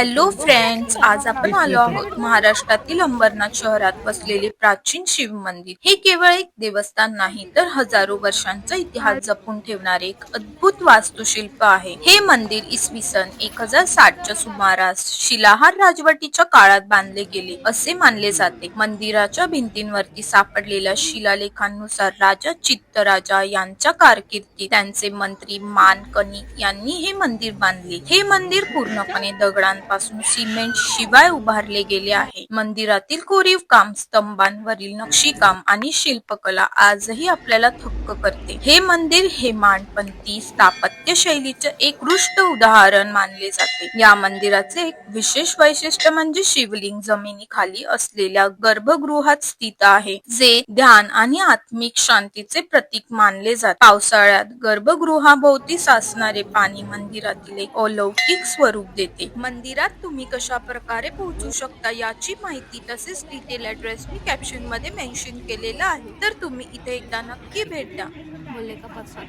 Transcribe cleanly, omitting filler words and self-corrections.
Hello friends, आज आपण आलो आहोत महाराष्ट्रातील अंबरनाथ शहरात बसलेले प्राचीन शिव मंदिर. हे केवळ एक देवस्थान नाही तर हजारो वर्षांचा इतिहास जपून ठेवणारे एक अद्भुत वास्तुशिल्प आहे. हे मंदिर इसवी सन 1060च्या सुमारास शिलाहार राजवटीच्या काळात बांधले गेले असे मानले जाते. मंदिराच्या भिंतींवरती सापडलेल्या शिलालेखांनुसार राजा चित्तराजा यांच्या कारकिर्दीत त्यांचे मंत्री मानकनी यांनी हे मंदिर बांधले. हे मंदिर पूर्णपणे दगडांपासून सिमेंट शिवाय उभारले गेले आहे. मंदिरातील कोरीव काम, स्तंभांवरील नक्षीकाम आणि शिल्पकला आजही आपल्याला थक्क करते. हे मंदिर हेमाडपंथी स्थापत्य शैलीचे एक उत्कृष्ट उदाहरण मानले जाते. या मंदिराचे एक विशेष वैशिष्ट्य म्हणजे शिवलिंग जमिनीखाली असलेल्या गर्भगृहात स्थित आहे, जे ध्यान आणि आत्मिक शांतीचे प्रतीक मानले जाते. पावसाळ्यात गर्भगृहाभोवती साचणारे पाणी मंदिरातील एक अलौकिक स्वरूप देते. मंदिरात तुम्ही कशा प्रकारे पोहोचू शकता याची माहिती तसेच डिटेल ऍड्रेस मी कॅप्शन मध्ये मेन्शन केलेला आहे, तर तुम्ही इथे एकदा नक्की भेट द्या. बोलले का 5 सात